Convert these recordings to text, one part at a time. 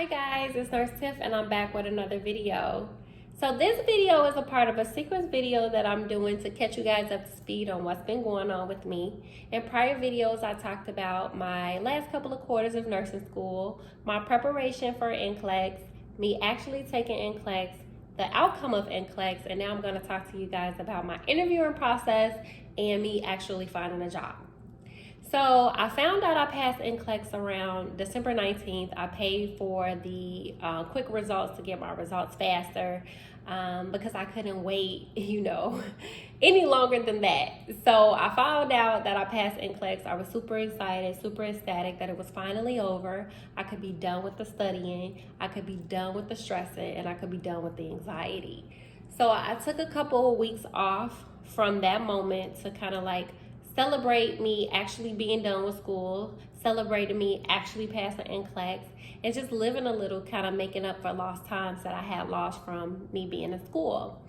guys, it's Nurse Tiff and I'm back with another video. So this video is a part of a sequence video that I'm doing to catch you guys up to speed on what's been going on with me. In prior videos, I talked about my last couple of quarters of nursing school, my preparation for NCLEX, me actually taking NCLEX, the outcome of NCLEX, and now I'm going to talk to you guys about my interviewing process and me actually finding a job. So I found out I passed NCLEX around December 19th. I paid for the quick results to get my results faster because I couldn't wait, any longer than that. So I found out that I passed NCLEX. I was super excited, super ecstatic that it was finally over. I could be done with the studying, I could be done with the stressing, and I could be done with the anxiety. So I took a couple of weeks off from that moment to kind of celebrate me actually being done with school, celebrating me actually passing NCLEX, and just living a little, kind of making up for lost times that I had lost from me being in school.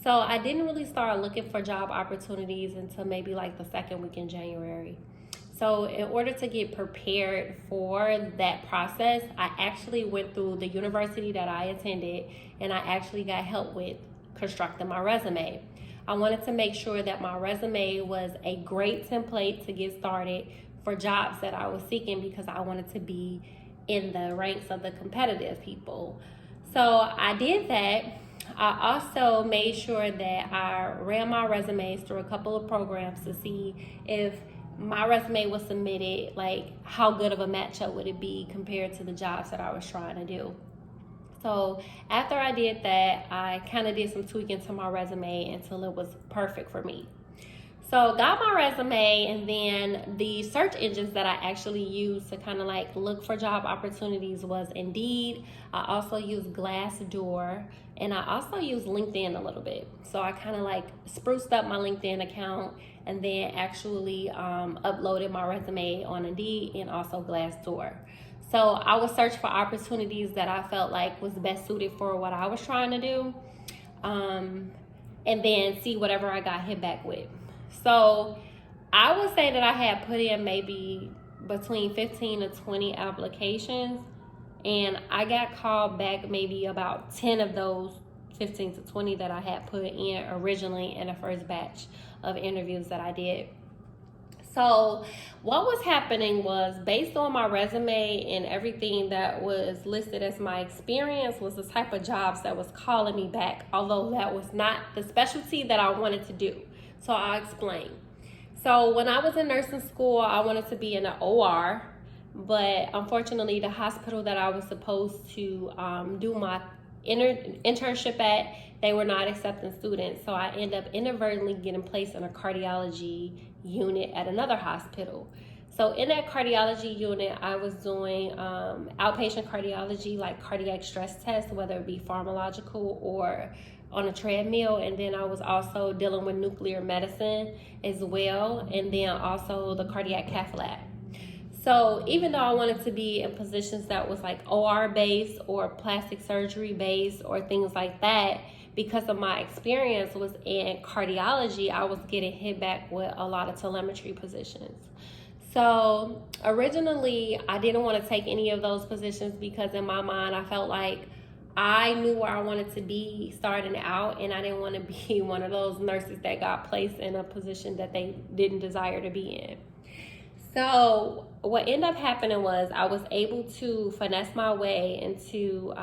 So I didn't really start looking for job opportunities until maybe the second week in January. So in order to get prepared for that process, I actually went through the university that I attended and I actually got help with constructing my resume. I wanted to make sure that my resume was a great template to get started for jobs that I was seeking because I wanted to be in the ranks of the competitive people. So I did that. I also made sure that I ran my resumes through a couple of programs to see if my resume was submitted, how good of a matchup would it be compared to the jobs that I was trying to do. So after I did that, I kind of did some tweaking to my resume until it was perfect for me. So got my resume, and then the search engines that I actually used to kind of look for job opportunities was Indeed. I also used Glassdoor, and I also used LinkedIn a little bit. So I kind of spruced up my LinkedIn account and then actually uploaded my resume on Indeed and also Glassdoor. So I would search for opportunities that I felt was best suited for what I was trying to do, and then see whatever I got hit back with. So I would say that I had put in maybe between 15 to 20 applications, and I got called back maybe about 10 of those 15 to 20 that I had put in originally in the first batch of interviews that I did. So what was happening was, based on my resume and everything that was listed as my experience, was the type of jobs that was calling me back, although that was not the specialty that I wanted to do. So I'll explain. So when I was in nursing school, I wanted to be in an OR, but unfortunately the hospital that I was supposed to do my internship at, they were not accepting students. So I ended up inadvertently getting placed in a cardiology unit at another hospital. So in that cardiology unit, I was doing outpatient cardiology, like cardiac stress tests, whether it be pharmacological or on a treadmill. And then I was also dealing with nuclear medicine as well. And then also the cardiac cath lab. So even though I wanted to be in positions that was OR based or plastic surgery based or things like that, because of my experience was in cardiology, I was getting hit back with a lot of telemetry positions. So originally I didn't want to take any of those positions because in my mind I felt like I knew where I wanted to be starting out, and I didn't want to be one of those nurses that got placed in a position that they didn't desire to be in. So what ended up happening was I was able to finesse my way into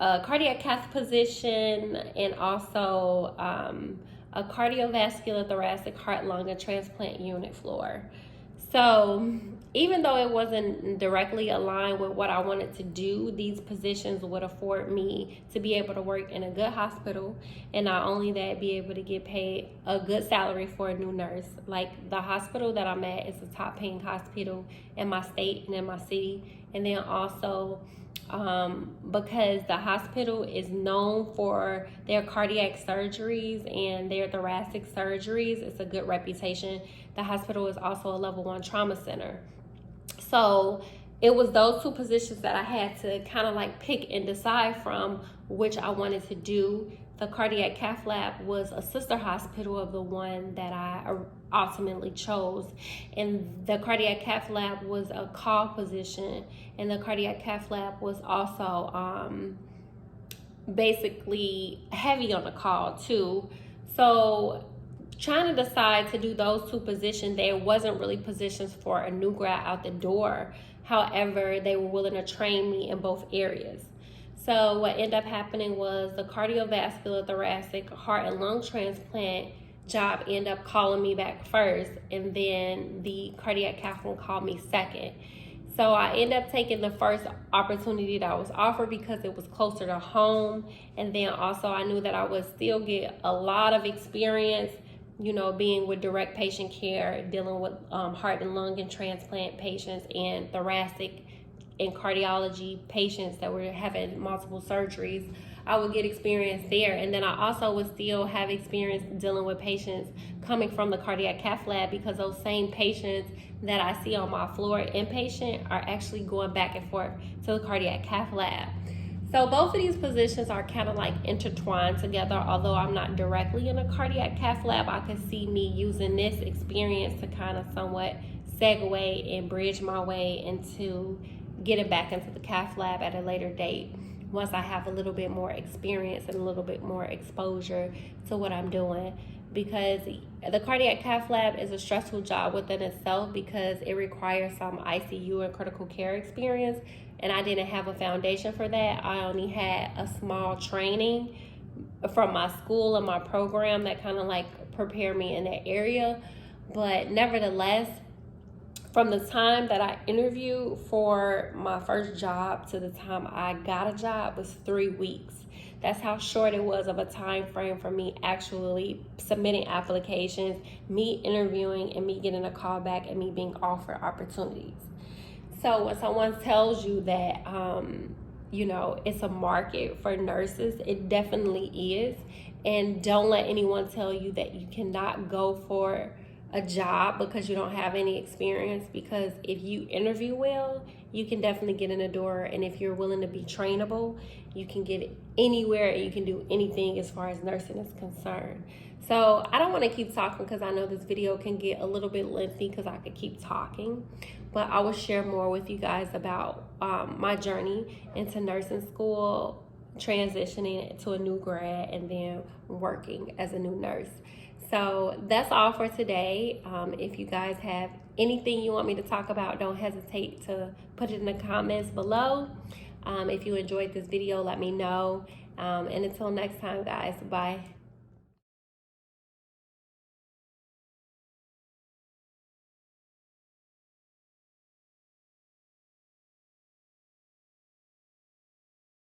a cardiac cath position and also a cardiovascular thoracic heart lung and transplant unit floor. So even though it wasn't directly aligned with what I wanted to do, these positions would afford me to be able to work in a good hospital, and not only that, be able to get paid a good salary for a new nurse. The hospital that I'm at is the top paying hospital in my state and in my city. And then also because the hospital is known for their cardiac surgeries and their thoracic surgeries, it's a good reputation. The hospital is also a level 1 trauma center. So it was those two positions that I had to kind of pick and decide from which I wanted to do the cardiac cath lab was a sister hospital of the one that I ultimately chose. And the cardiac cath lab was a call position, and the cardiac cath lab was also basically heavy on the call too. So trying to decide to do those two positions, there wasn't really positions for a new grad out the door. However, they were willing to train me in both areas. So what ended up happening was the cardiovascular, thoracic, heart and lung transplant job ended up calling me back first, and then the cardiac cath one called me second. So I ended up taking the first opportunity that I was offered because it was closer to home, and then also I knew that I would still get a lot of experience, you know, being with direct patient care, dealing with heart and lung and transplant patients and thoracic and cardiology patients that were having multiple surgeries. I would get experience there, and then I also would still have experience dealing with patients coming from the cardiac cath lab, because those same patients that I see on my floor inpatient are actually going back and forth to the cardiac cath lab. So both of these positions are kind of like intertwined together. Although I'm not directly in a cardiac cath lab, I could see me using this experience to kind of somewhat segue and bridge my way into getting back into the cath lab at a later date, once I have a little bit more experience and a little bit more exposure to what I'm doing. Because the cardiac cath lab is a stressful job within itself, because it requires some ICU and critical care experience, and I didn't have a foundation for that. I only had a small training from my school and my program that kind of like prepared me in that area. But nevertheless, from the time that I interviewed for my first job to the time I got a job was 3 weeks. That's how short it was of a time frame for me actually submitting applications, me interviewing, and me getting a call back, and me being offered opportunities. So when someone tells you that, you know, it's a market for nurses, it definitely is. And don't let anyone tell you that you cannot go for a job because you don't have any experience, because if you interview well, you can definitely get in the door, and if you're willing to be trainable, you can get anywhere and you can do anything as far as nursing is concerned. So I don't want to keep talking because I know this video can get a little bit lengthy because I could keep talking, but I will share more with you guys about my journey into nursing school, transitioning to a new grad, and then working as a new nurse. So that's all for today. If you guys have anything you want me to talk about, don't hesitate to put it in the comments below. If you enjoyed this video, let me know. And until next time, guys, bye.